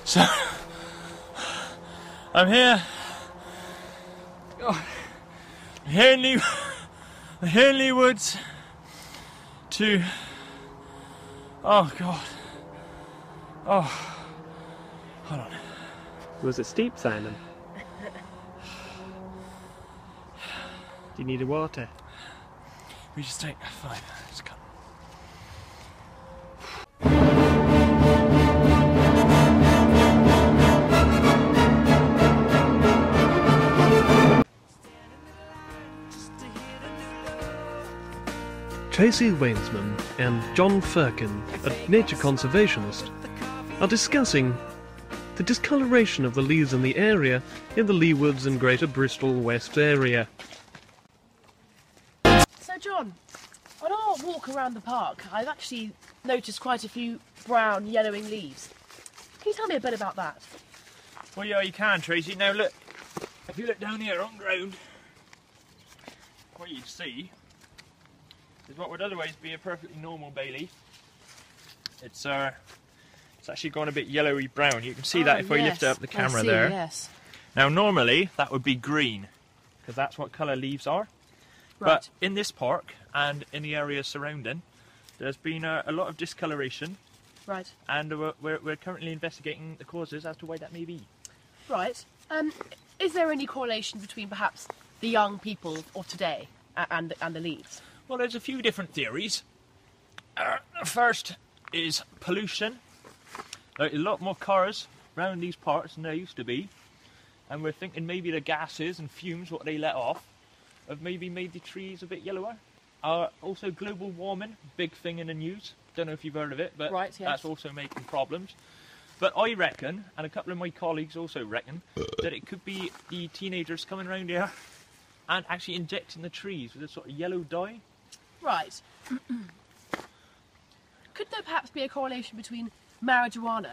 So, I'm here. Here in the woods to. Oh God. Oh. Hold on. Was it steep, Simon? Do you need a water? We just take 5 minutes. Come. Tracy Wainsman and John Firkin, a nature conservationist, are discussing the discoloration of the leaves in the area in the Leewoods and Greater Bristol West area. So John, on our walk around the park, I've actually noticed quite a few brown, yellowing leaves. Can you tell me a bit about that? Well, yeah, you can, Tracy. Now look, if you look down here on ground, what you'd see is what would otherwise be a perfectly normal bay leaf. It's actually gone a bit yellowy brown. You can see that if I lift up the camera there. Yes. Now normally that would be green, because that's what colour leaves are. Right. But in this park and in the area surrounding, there's been a lot of discoloration. Right. And we're currently investigating the causes as to why that may be. Right. Is there any correlation between perhaps the young people of today and the leaves? Well, there's a few different theories. First is pollution. There are a lot more cars around these parts than there used to be, and we're thinking maybe the gases and fumes, what they let off, have maybe made the trees a bit yellower. Also global warming, big thing in the news. Don't know if you've heard of it, but right, yes. That's also making problems. But I reckon, and a couple of my colleagues also reckon, that it could be the teenagers coming around here and actually injecting the trees with a sort of yellow dye. Right. Could there perhaps be a correlation between marijuana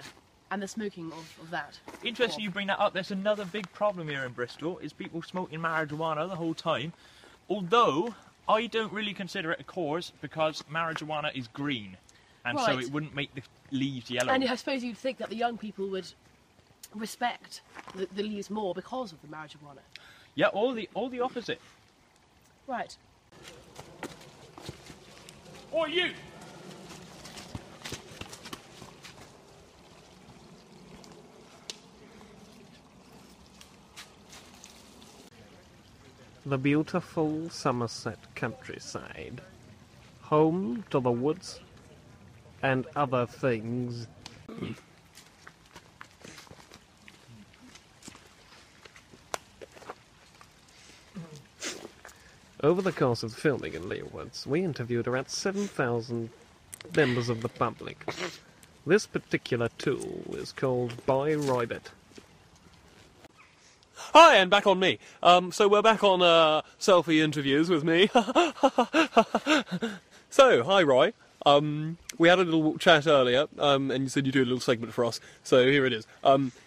and the smoking of that? Interesting you bring that up. There's another big problem here in Bristol, is people smoking marijuana the whole time. Although, I don't really consider it a cause, because marijuana is green. And so it wouldn't make the leaves yellow. And I suppose you'd think that the young people would respect the leaves more because of the marijuana. Yeah, all the opposite. Right. Or you! The beautiful Somerset countryside, home to the woods and other things. Over the course of filming in Leewoods, we interviewed around 7,000 members of the public. This particular tool is called Buy Rabbit. Hi, and back on me. So we're back on selfie interviews with me. So, hi Roy. We had a little chat earlier, and you said you'd do a little segment for us. So here it is.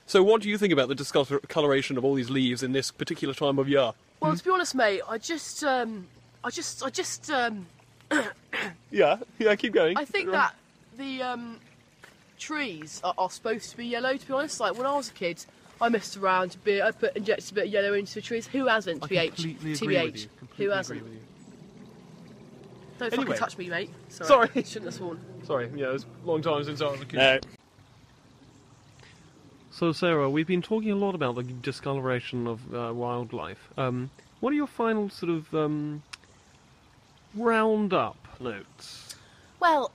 So what do you think about the discoloration of all these leaves in this particular time of year? Well, to be honest, mate, I just Yeah, keep going. I think that the trees are supposed to be yellow. To be honest, like when I was a kid, I messed around a bit. I injected a bit of yellow into the trees. Who hasn't? TBH. Who hasn't? Don't fucking touch me, mate. Sorry. Shouldn't have sworn. Sorry. Yeah, it's a long time since I was a kid. No. So Sarah, we've been talking a lot about the discoloration of wildlife. What are your final sort of round-up notes? Well,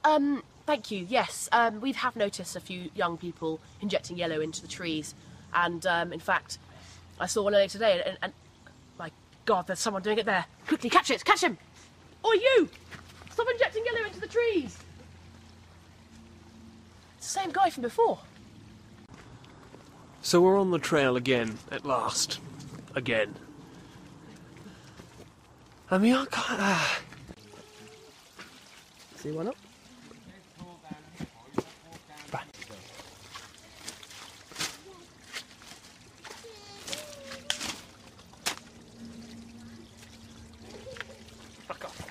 thank you. Yes, we have noticed a few young people injecting yellow into the trees, and in fact, I saw one earlier today, and my God, there's someone doing it there. Quickly, catch it! Catch him! Or you! Stop injecting yellow into the trees! It's the same guy from before. So we're on the trail again, at last. Again. I mean, I can't... See one up? Fuck off.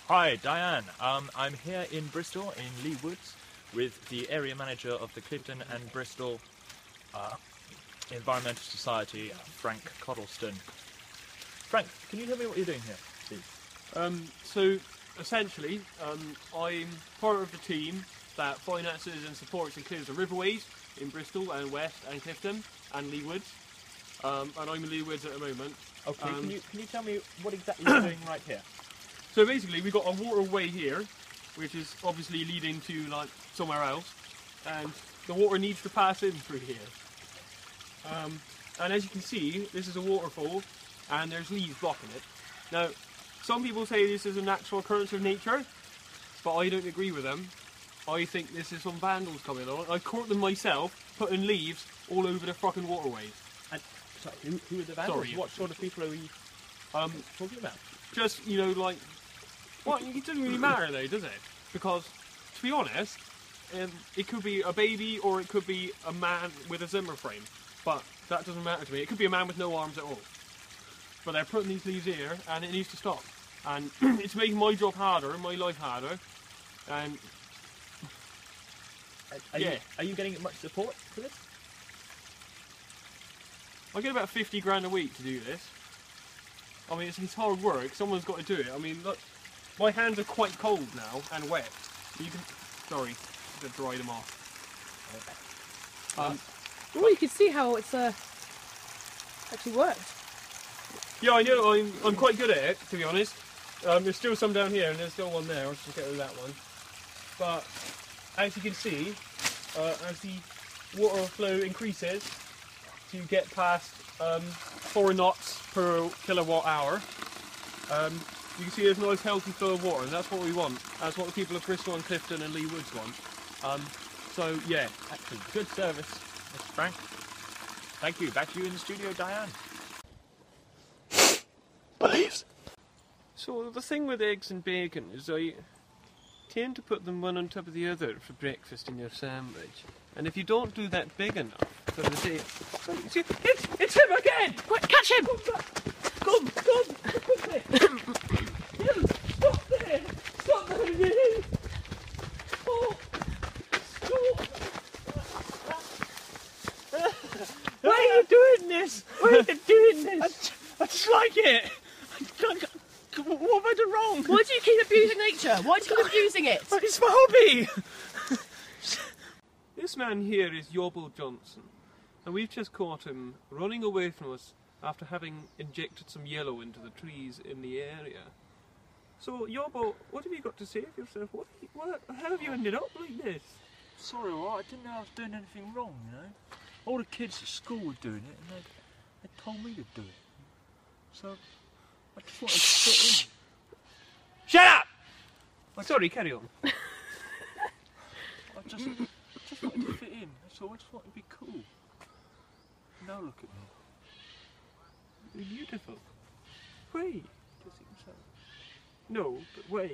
Hi, Diane. I'm here in Bristol, in Lee Woods, with the area manager of the Clifton and Bristol Environmental Society, Frank Coddleston. Frank, can you tell me what you're doing here, please? So, essentially, I'm part of the team that finances and supports and clears the riverways in Bristol and West and Clifton and Lee Woods. And I'm in Lee Woods at the moment. Okay, can you tell me what exactly you're doing right here? So basically, we've got a waterway here, which is obviously leading to like somewhere else, and the water needs to pass in through here. And as you can see, this is a waterfall, and there's leaves blocking it. Now, some people say this is a natural occurrence of nature, but I don't agree with them. I think this is some vandals coming on. I caught them myself, putting leaves all over the fucking waterways. And sorry, who are the vandals? Sorry. What sort of people are we talking about? Just, you know, like, well, it doesn't really matter though, does it? Because, to be honest, it could be a baby or it could be a man with a Zimmer frame. But that doesn't matter to me. It could be a man with no arms at all. But they're putting these leaves here, and it needs to stop. And it's making my job harder, my life harder. And Are you getting much support for this? I get about 50 grand a week to do this. I mean, it's hard work. Someone's got to do it. I mean, look, my hands are quite cold now and wet. You can, sorry, to dry them off. Oh, you can see how it's actually worked. Yeah, I know. I'm quite good at it, to be honest. There's still some down here, and there's still one there. I'll just get rid of that one. But as you can see, as the water flow increases to get past 4 knots per kilowatt hour, you can see there's a nice healthy flow of water, and that's what we want. That's what the people of Bristol and Clifton and Lee Woods want. So yeah, Excellent. Good service, Mr. Frank. Thank you. Back to you in the studio, Diane. believes. So the thing with eggs and bacon is I tend to put them one on top of the other for breakfast in your sandwich. And if you don't do that big enough for the day... It's him again! Quick, catch him! Come, quickly! Hill, stop there! Stop there, Hill! Oh, stop! Why are you doing this? Why are you doing this? I just like it! What have I done wrong? Why do you keep abusing nature? Why do you keep abusing it? It's my hobby! This man here is Yobble Johnson, and we've just caught him running away from us after having injected some yellow into the trees in the area. So, Yobble, what have you got to say of yourself? How have you ended up like this? Sorry, well, I didn't know I was doing anything wrong, you know. All the kids at school were doing it, and they told me to do it. So, I just wanted to fit in. Shut up! Sorry, carry on. I just wanted to fit in. That's all. I just wanted to be cool. Now look at me. You're beautiful. Why? Does it himself? No, but why?